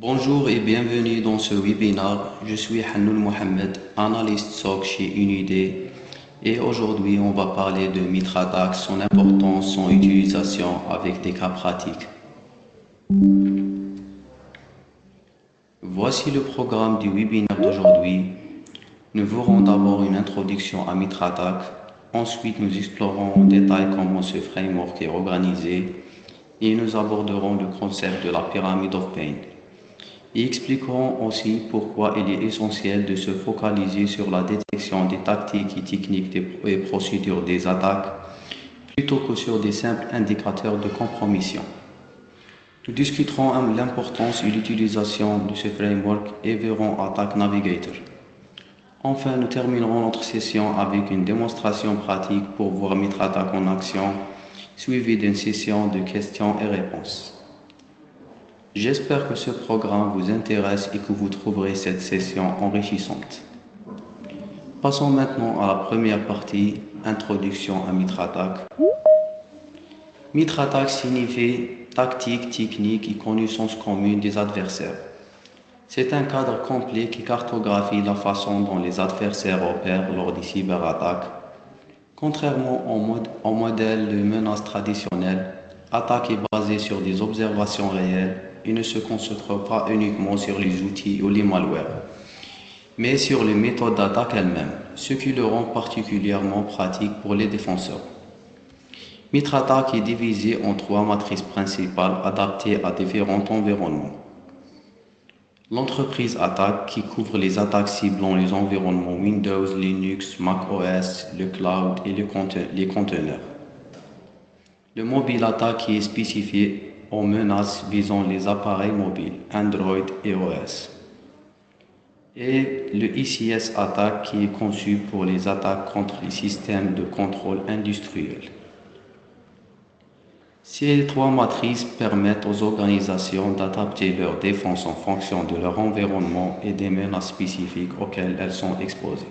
Bonjour et bienvenue dans ce webinaire. Je suis Hannoul Mohamed, analyste SOC chez Unidé et aujourd'hui on va parler de MitraDAX, son importance, son utilisation avec des cas pratiques. Voici le programme du webinaire d'aujourd'hui. Nous verrons d'abord une introduction à MitraDAX, ensuite nous explorerons en détail comment ce framework est organisé et nous aborderons le concept de la pyramide of pain. Et expliquerons aussi pourquoi il est essentiel de se focaliser sur la détection des tactiques et techniques et procédures des attaques plutôt que sur des simples indicateurs de compromission. Nous discuterons l'importance et l'utilisation de ce framework et verrons Attack Navigator. Enfin, nous terminerons notre session avec une démonstration pratique pour voir MitraDAX en action, suivie d'une session de questions et réponses. J'espère que ce programme vous intéresse et que vous trouverez cette session enrichissante. Passons maintenant à la première partie, introduction à MitraDAX. MitraDAX signifie tactique, technique et connaissance commune des adversaires. C'est un cadre complet qui cartographie la façon dont les adversaires opèrent lors des cyberattaques. Contrairement au modèle de menace traditionnelle, attaque est basée sur des observations réelles et ne se concentre pas uniquement sur les outils ou les malwares, mais sur les méthodes d'attaque elles-mêmes, ce qui le rend particulièrement pratique pour les défenseurs. MitraDAX est divisé en trois matrices principales adaptées à différents environnements. L'entreprise attaque qui couvre les attaques ciblant les environnements Windows, Linux, macOS, le cloud et les conteneurs. Le mobile attaque qui est spécifié aux menaces visant les appareils mobiles, Android et OS. Et le ICS attaque qui est conçu pour les attaques contre les systèmes de contrôle industriel. Ces trois matrices permettent aux organisations d'adapter leur défense en fonction de leur environnement et des menaces spécifiques auxquelles elles sont exposées.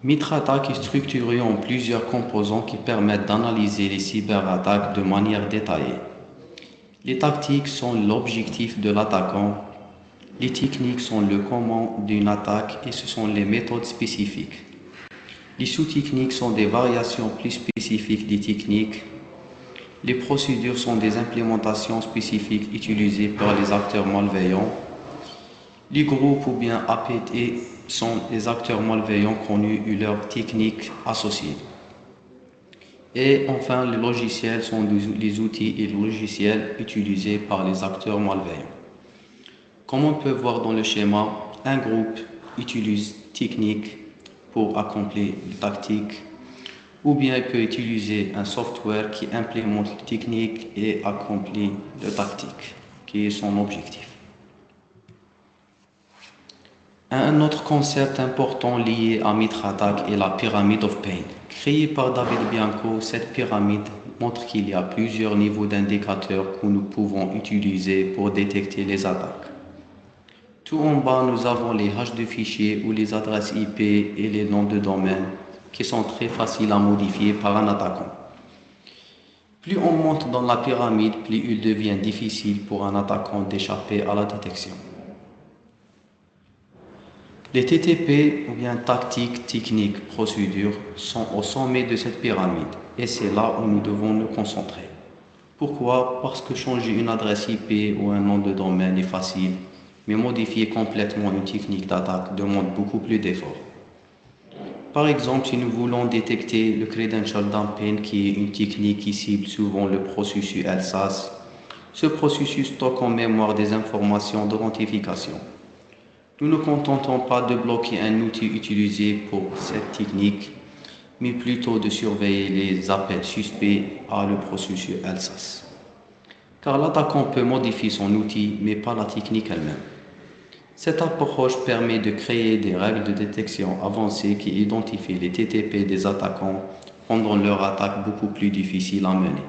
MitraDAX est structuré en plusieurs composants qui permettent d'analyser les cyberattaques de manière détaillée. Les tactiques sont l'objectif de l'attaquant, les techniques sont le comment d'une attaque et ce sont les méthodes spécifiques. Les sous-techniques sont des variations plus spécifiques des techniques. Les procédures sont des implémentations spécifiques utilisées par les acteurs malveillants. Les groupes ou bien APT sont des acteurs malveillants connus et leurs techniques associées. Et enfin, les logiciels sont les outils et logiciels utilisés par les acteurs malveillants. Comme on peut voir dans le schéma, un groupe utilise technique pour accomplir les tactiques, ou bien il peut utiliser un software qui implémente les techniques et accomplit les tactiques, qui est son objectif. Un autre concept important lié à MitraDAX est la pyramide of pain. Créée par David Bianco, cette pyramide montre qu'il y a plusieurs niveaux d'indicateurs que nous pouvons utiliser pour détecter les attaques. Tout en bas, nous avons les haches de fichiers ou les adresses IP et les noms de domaine qui sont très faciles à modifier par un attaquant. Plus on monte dans la pyramide, plus il devient difficile pour un attaquant d'échapper à la détection. Les TTP, ou bien tactiques, techniques, procédures, sont au sommet de cette pyramide et c'est là où nous devons nous concentrer. Pourquoi? Parce que changer une adresse IP ou un nom de domaine est facile, mais modifier complètement une technique d'attaque demande beaucoup plus d'efforts. Par exemple, si nous voulons détecter le credential dumping, qui est une technique qui cible souvent le processus LSAS, ce processus stocke en mémoire des informations d'authentification. Nous ne contentons pas de bloquer un outil utilisé pour cette technique, mais plutôt de surveiller les appels suspects à le processus LSAS. Car l'attaquant peut modifier son outil, mais pas la technique elle-même. Cette approche permet de créer des règles de détection avancées qui identifient les TTP des attaquants, rendant leur attaque beaucoup plus difficile à mener.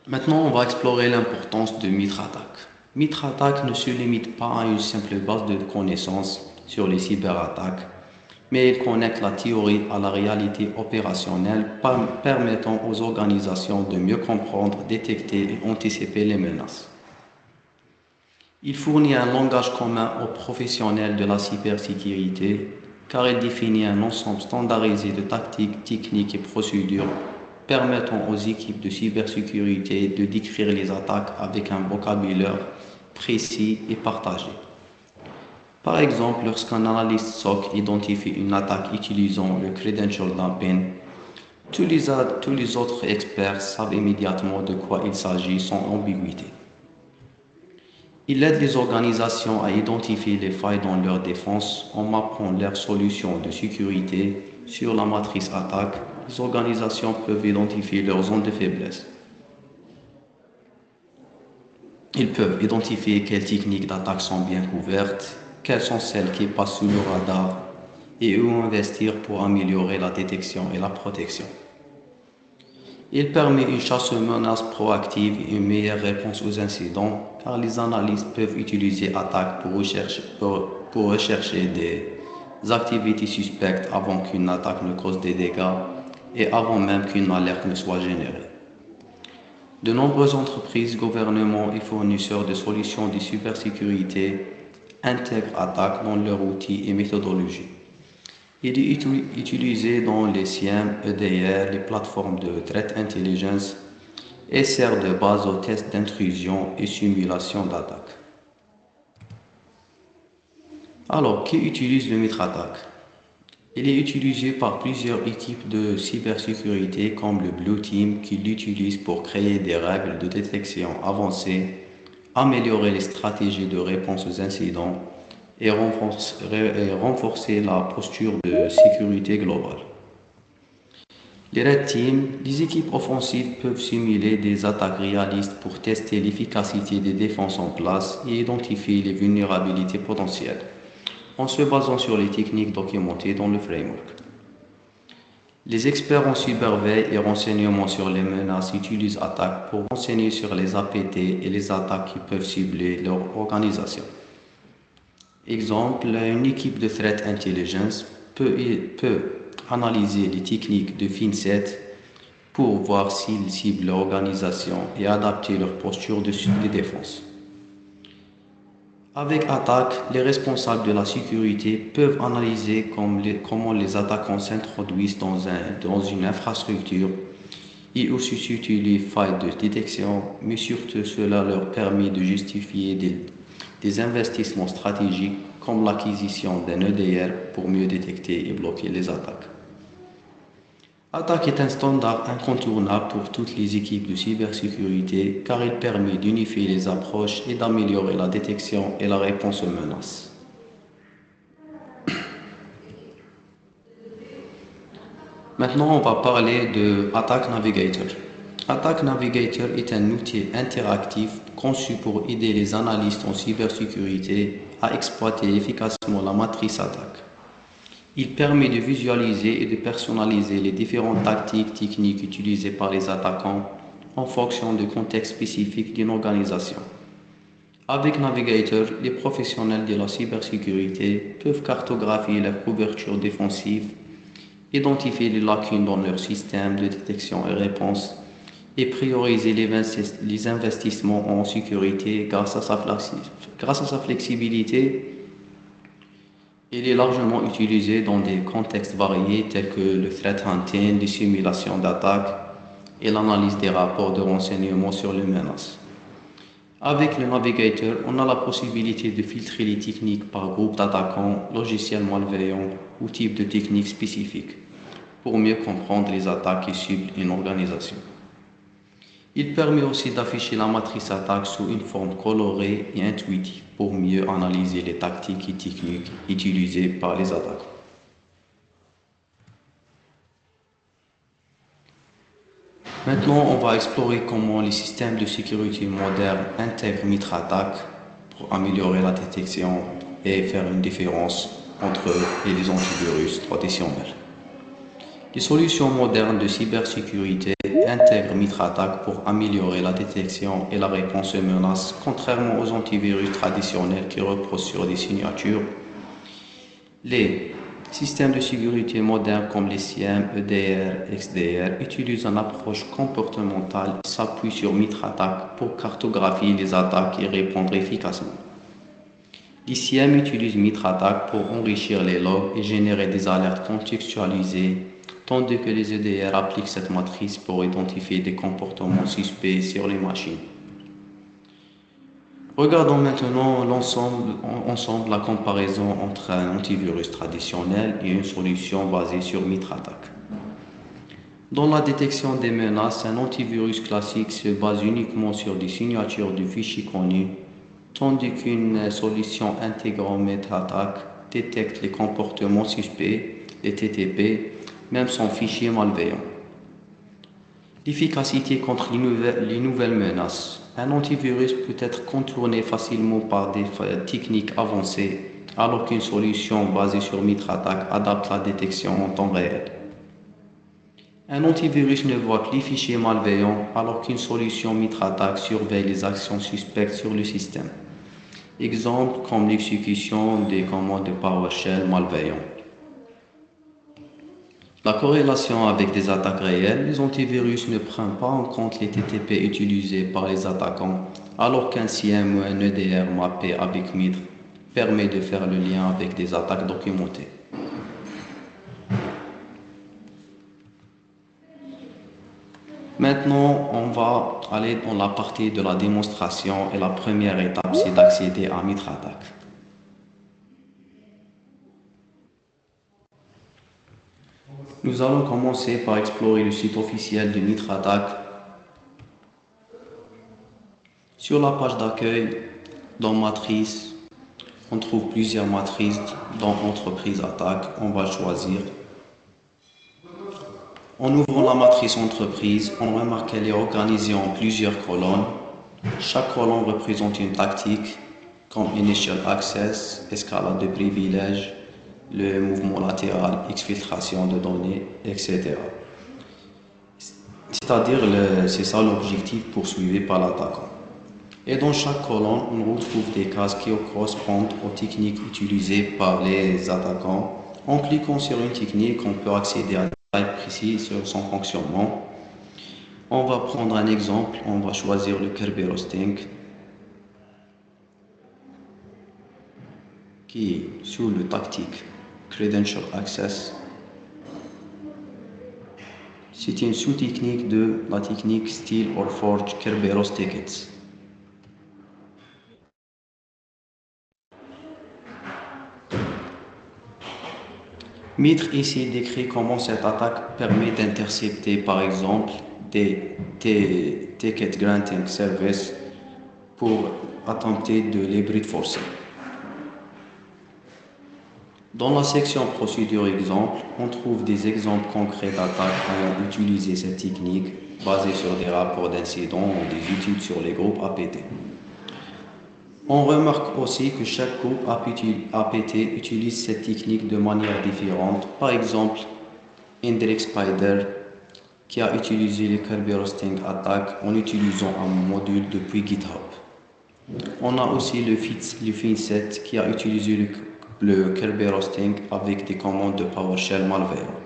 Maintenant, on va explorer l'importance de MitraDAX. MitraDAX ne se limite pas à une simple base de connaissances sur les cyberattaques, mais il connecte la théorie à la réalité opérationnelle, permettant aux organisations de mieux comprendre, détecter et anticiper les menaces. Il fournit un langage commun aux professionnels de la cybersécurité, car il définit un ensemble standardisé de tactiques, techniques et procédures permettant aux équipes de cybersécurité de décrire les attaques avec un vocabulaire précis et partagé. Par exemple, lorsqu'un analyste SOC identifie une attaque utilisant le credential dumping, tous les autres experts savent immédiatement de quoi il s'agit sans ambiguïté. Il aide les organisations à identifier les failles dans leur défense en mappant leurs solutions de sécurité sur la matrice attaque. Les organisations peuvent identifier leurs zones de faiblesse. Ils peuvent identifier quelles techniques d'attaque sont bien couvertes, quelles sont celles qui passent sous le radar et où investir pour améliorer la détection et la protection. Il permet une chasse aux menaces proactive et une meilleure réponse aux incidents, car les analystes peuvent utiliser attaque pour rechercher des activités suspectes avant qu'une attaque ne cause des dégâts et avant même qu'une alerte ne soit générée. De nombreuses entreprises, gouvernements et fournisseurs de solutions de cybersécurité intègrent attaque dans leurs outils et méthodologies. Il est utilisé dans les SIEM, EDR, les plateformes de Threat Intelligence et sert de base aux tests d'intrusion et simulation d'attaque. Alors, qui utilise le MITRE-ATT&CK? Il est utilisé par plusieurs équipes de cybersécurité comme le Blue Team qui l'utilise pour créer des règles de détection avancées, améliorer les stratégies de réponse aux incidents et renforcer la posture de sécurité globale. Les Red Team, les équipes offensives peuvent simuler des attaques réalistes pour tester l'efficacité des défenses en place et identifier les vulnérabilités potentielles, en se basant sur les techniques documentées dans le framework. Les experts en cyberveille et renseignements sur les menaces utilisent Attack pour renseigner sur les APT et les attaques qui peuvent cibler leur organisation. Exemple, une équipe de Threat Intelligence peut analyser les techniques de FinCEN pour voir s'ils ciblent l'organisation et adapter leur posture de défense. Avec Attack, les responsables de la sécurité peuvent analyser comment les attaquants s'introduisent dans une infrastructure et aussi situer les failles de détection, mais surtout cela leur permet de justifier des investissements stratégiques comme l'acquisition d'un EDR pour mieux détecter et bloquer les attaques. Attack est un standard incontournable pour toutes les équipes de cybersécurité car il permet d'unifier les approches et d'améliorer la détection et la réponse aux menaces. Maintenant, on va parler de Attack Navigator. Attack Navigator est un outil interactif conçu pour aider les analystes en cybersécurité à exploiter efficacement la matrice attaque. Il permet de visualiser et de personnaliser les différentes tactiques techniques utilisées par les attaquants en fonction du contexte spécifique d'une organisation. Avec Navigator, les professionnels de la cybersécurité peuvent cartographier la couverture défensive, identifier les lacunes dans leur système de détection et réponse et prioriser les investissements en sécurité grâce à sa flexibilité. Il est largement utilisé dans des contextes variés tels que le threat hunting, les simulations d'attaque et l'analyse des rapports de renseignement sur les menaces. Avec le Navigator, on a la possibilité de filtrer les techniques par groupe d'attaquants, logiciels malveillants ou type de techniques spécifiques pour mieux comprendre les attaques qui ciblent une organisation. Il permet aussi d'afficher la matrice attaque sous une forme colorée et intuitive pour mieux analyser les tactiques et techniques utilisées par les attaquants. Maintenant, on va explorer comment les systèmes de sécurité modernes intègrent MITRE-ATT&CK pour améliorer la détection et faire une différence entre eux et les antivirus traditionnels. Les solutions modernes de cybersécurité intègrent MITRE-ATT&CK pour améliorer la détection et la réponse aux menaces, contrairement aux antivirus traditionnels qui reposent sur des signatures. Les Systèmes de sécurité modernes comme les SIEM, EDR, XDR utilisent une approche comportementale et s'appuient sur MitraTac pour cartographier les attaques et répondre efficacement. Les SIEM utilisent MitraTac pour enrichir les logs et générer des alertes contextualisées, tandis que les EDR appliquent cette matrice pour identifier des comportements suspects sur les machines. Regardons maintenant ensemble la comparaison entre un antivirus traditionnel et une solution basée sur MitraTac. Dans la détection des menaces, un antivirus classique se base uniquement sur des signatures de fichiers connus, tandis qu'une solution intégrant MitraTac détecte les comportements suspects, les TTP, même sans fichiers malveillants. L'efficacité contre les nouvelles menaces. Un antivirus peut être contourné facilement par des techniques avancées, alors qu'une solution basée sur MitraTac adapte la détection en temps réel. Un antivirus ne voit que les fichiers malveillants, alors qu'une solution MitraTac surveille les actions suspectes sur le système. Exemple comme l'exécution des commandes de PowerShell malveillants. La corrélation avec des attaques réelles, les antivirus ne prennent pas en compte les TTP utilisés par les attaquants, alors qu'un SIEM ou un EDR mappé avec MITRE permet de faire le lien avec des attaques documentées. Maintenant, on va aller dans la partie de la démonstration et la première étape, c'est d'accéder à MitraTac. Nous allons commencer par explorer le site officiel de MitraTac. Sur la page d'accueil, dans Matrice, on trouve plusieurs matrices. Dans Entreprise Attaque, on va choisir. En ouvrant la matrice Entreprise, on remarque qu'elle est organisée en plusieurs colonnes. Chaque colonne représente une tactique, comme Initial Access, escalade de privilèges, le mouvement latéral, exfiltration de données, etc. C'est-à-dire, c'est ça l'objectif poursuivi par l'attaquant. Et dans chaque colonne, on retrouve des cases qui correspondent aux techniques utilisées par les attaquants. En cliquant sur une technique, on peut accéder à des détails précis sur son fonctionnement. On va prendre un exemple, on va choisir le Kerberos-Think, qui est sous le tactique Credential Access. C'est une sous-technique de la technique Steal or Forge Kerberos Tickets. Mitre ici décrit comment cette attaque permet d'intercepter par exemple des Ticket Granting Service pour attenter de les brute forcer. Dans la section procédure exemple, on trouve des exemples concrets d'attaques ayant utilisé cette technique basée sur des rapports d'incidents ou des études sur les groupes APT. On remarque aussi que chaque groupe APT utilise cette technique de manière différente. Par exemple, Indirect Spider qui a utilisé le Kerberos-Think attack en utilisant un module depuis GitHub. On a aussi le Finset qui a utilisé le Kerberos-Think avec des commandes de PowerShell malveillant.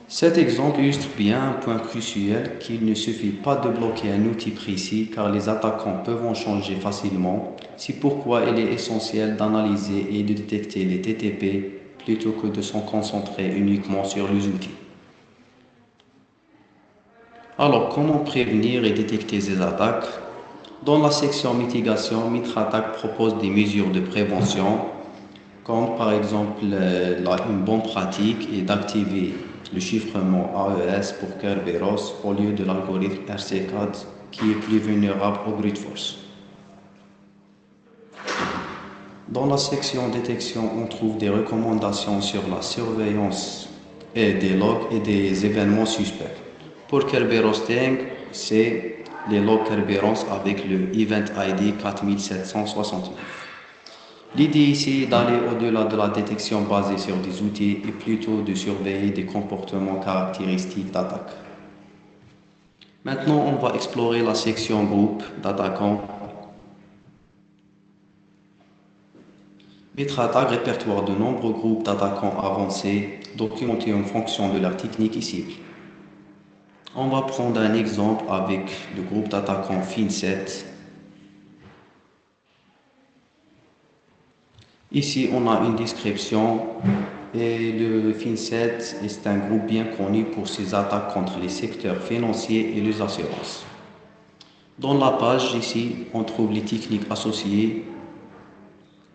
Cet exemple illustre bien un point crucial qu'il ne suffit pas de bloquer un outil précis car les attaquants peuvent en changer facilement. C'est pourquoi il est essentiel d'analyser et de détecter les TTP plutôt que de s'en concentrer uniquement sur les outils. Alors, comment prévenir et détecter ces attaques? Dans la section mitigation, MitraTac propose des mesures de prévention, comme par exemple une bonne pratique est d'activer le chiffrement AES pour Kerberos au lieu de l'algorithme RC4 qui est plus vulnérable au brute force. Dans la section détection, on trouve des recommandations sur la surveillance et des logs et des événements suspects. Pour Kerberos-Think, c'est les logs Kerberos avec le Event ID 4769. L'idée ici est d'aller au-delà de la détection basée sur des outils et plutôt de surveiller des comportements caractéristiques d'attaque. Maintenant, on va explorer la section groupe d'attaquants. MetraTag répertoire de nombreux groupes d'attaquants avancés documentés en fonction de leur technique et cible. On va prendre un exemple avec le groupe d'attaquants FIN7. Ici, on a une description et le FIN7 est un groupe bien connu pour ses attaques contre les secteurs financiers et les assurances. Dans la page ici, on trouve les techniques associées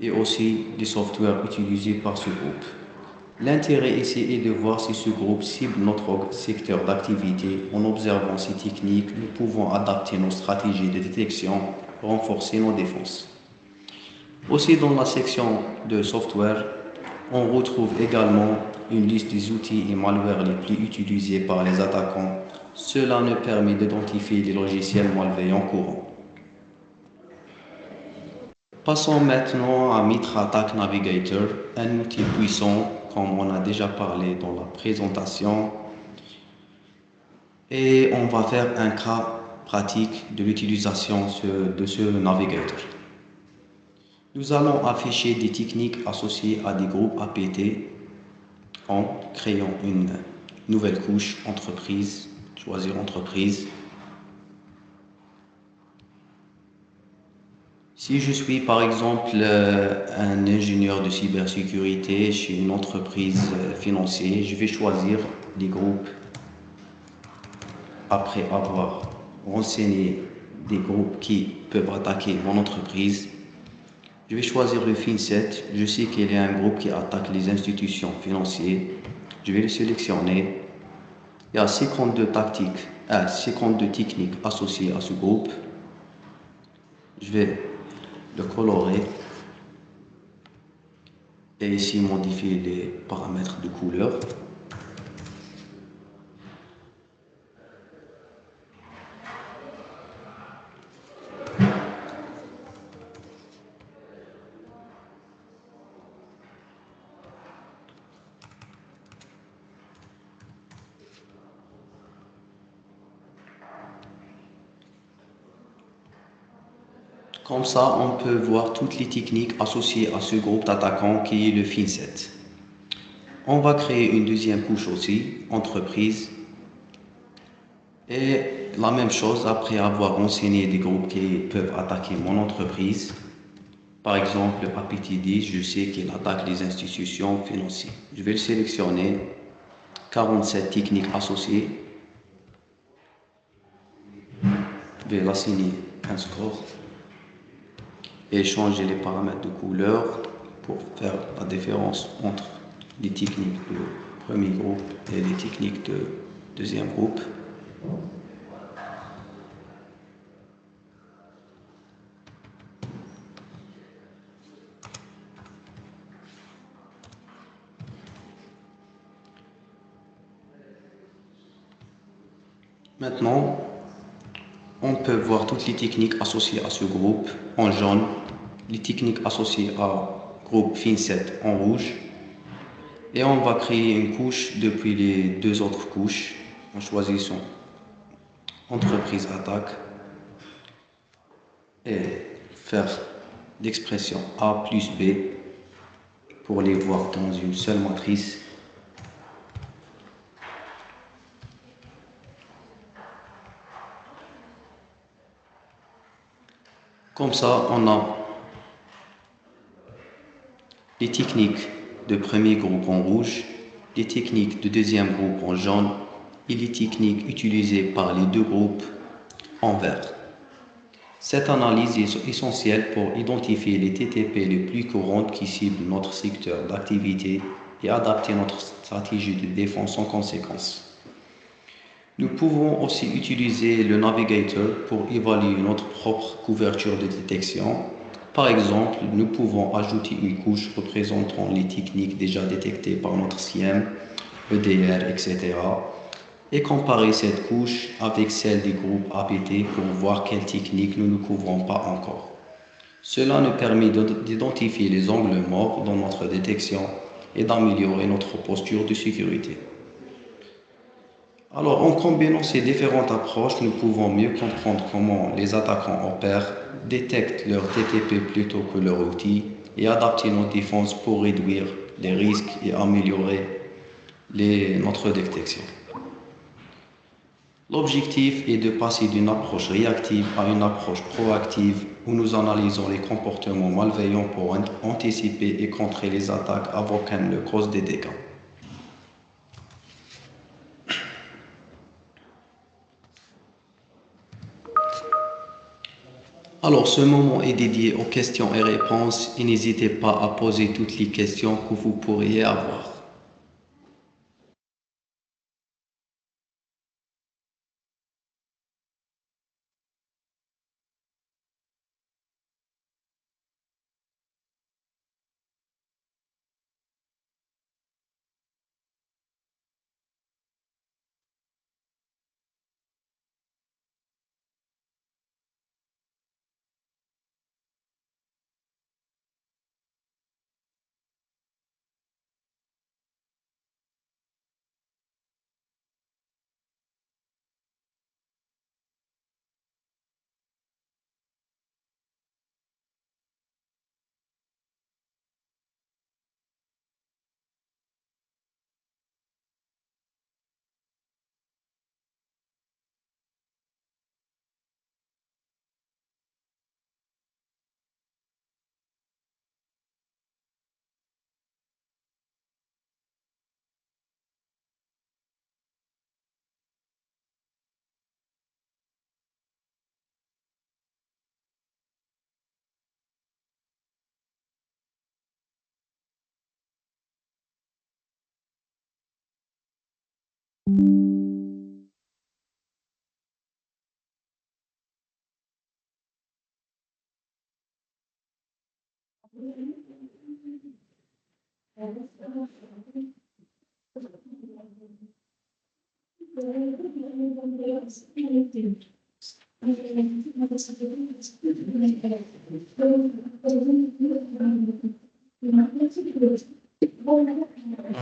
et aussi les softwares utilisés par ce groupe. L'intérêt ici est de voir si ce groupe cible notre secteur d'activité. En observant ces techniques, nous pouvons adapter nos stratégies de détection, renforcer nos défenses. Aussi, dans la section de software, on retrouve également une liste des outils et malwares les plus utilisés par les attaquants. Cela nous permet d'identifier les logiciels malveillants courants. Passons maintenant à MetraTag Navigator, un outil puissant comme on a déjà parlé dans la présentation. Et on va faire un cas pratique de l'utilisation de ce navigateur. Nous allons afficher des techniques associées à des groupes APT en créant une nouvelle couche entreprise, choisir entreprise. Si je suis par exemple un ingénieur de cybersécurité chez une entreprise financière, je vais choisir des groupes après avoir renseigné des groupes qui peuvent attaquer mon entreprise. Je vais choisir le FIN7. Je sais qu'il y a un groupe qui attaque les institutions financières. Je vais le sélectionner. Il y a 52 techniques associées à ce groupe. Je vais le colorer et ici modifier les paramètres de couleur. Comme ça, on peut voir toutes les techniques associées à ce groupe d'attaquants qui est le FIN7. On va créer une deuxième couche aussi, entreprise. Et la même chose après avoir renseigné des groupes qui peuvent attaquer mon entreprise. Par exemple, APT10, je sais qu'il attaque les institutions financières. Je vais le sélectionner, 47 techniques associées. Je vais l'assigner un score et changer les paramètres de couleur pour faire la différence entre les techniques de premier groupe et les techniques de deuxième groupe. Maintenant, on peut voir toutes les techniques associées à ce groupe en jaune, les techniques associées à groupe FIN7 en rouge. Et on va créer une couche depuis les deux autres couches en choisissant entreprise attaque et faire l'expression A plus B pour les voir dans une seule matrice. Comme ça, on a les techniques de premier groupe en rouge, les techniques de deuxième groupe en jaune et les techniques utilisées par les deux groupes en vert. Cette analyse est essentielle pour identifier les TTP les plus courantes qui ciblent notre secteur d'activité et adapter notre stratégie de défense en conséquence. Nous pouvons aussi utiliser le navigateur pour évaluer notre propre couverture de détection. Par exemple, nous pouvons ajouter une couche représentant les techniques déjà détectées par notre SIEM, EDR, etc. et comparer cette couche avec celle des groupes APT pour voir quelles techniques nous ne couvrons pas encore. Cela nous permet d'identifier les angles morts dans notre détection et d'améliorer notre posture de sécurité. Alors, en combinant ces différentes approches, nous pouvons mieux comprendre comment les attaquants opèrent, détectent leur TTP plutôt que leur outil et adapter nos défenses pour réduire les risques et améliorer notre détection. L'objectif est de passer d'une approche réactive à une approche proactive où nous analysons les comportements malveillants pour anticiper et contrer les attaques avant qu'elles ne causent des dégâts. Alors, ce moment est dédié aux questions et réponses et n'hésitez pas à poser toutes les questions que vous pourriez avoir.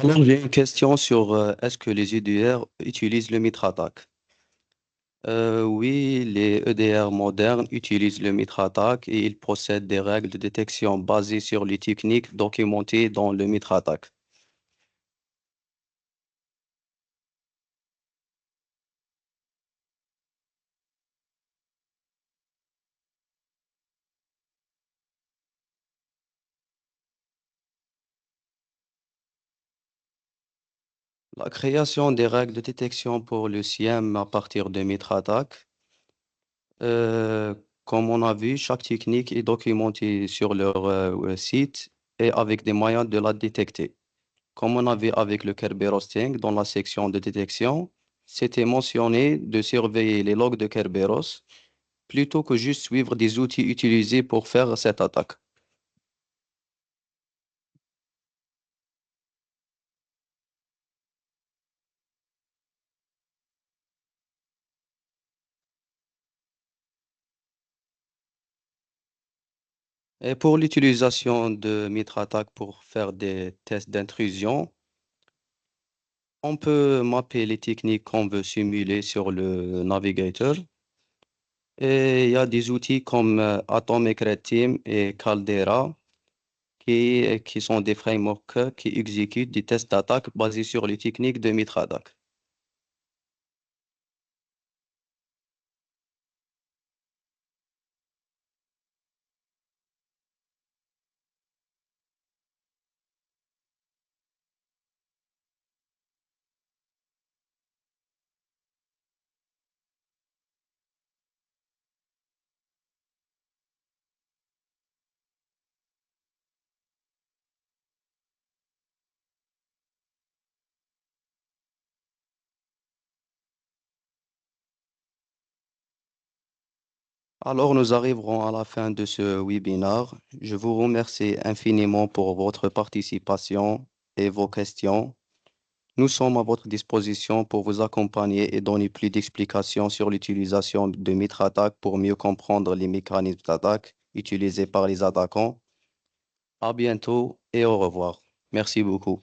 Alors, j'ai une question sur est-ce que les EDR utilisent le MitraTac? Oui, les EDR modernes utilisent le MitraTac et ils possèdent des règles de détection basées sur les techniques documentées dans le MitraTac. La création des règles de détection pour le SIEM à partir de MitraTac, euh, comme on a vu, chaque technique est documentée sur leur site et avec des moyens de la détecter. Comme on a vu avec le Kerberos Sting dans la section de détection, c'était mentionné de surveiller les logs de Kerberos plutôt que juste suivre des outils utilisés pour faire cette attaque. Et pour l'utilisation de MitraTac pour faire des tests d'intrusion, on peut mapper les techniques qu'on veut simuler sur le navigateur. Et il y a des outils comme Atomic Red Team et Caldera qui sont des frameworks qui exécutent des tests d'attaque basés sur les techniques de MitraTac. Alors, nous arriverons à la fin de ce webinaire. Je vous remercie infiniment pour votre participation et vos questions. Nous sommes à votre disposition pour vous accompagner et donner plus d'explications sur l'utilisation de MitraTac pour mieux comprendre les mécanismes d'attaque utilisés par les attaquants. À bientôt et au revoir. Merci beaucoup.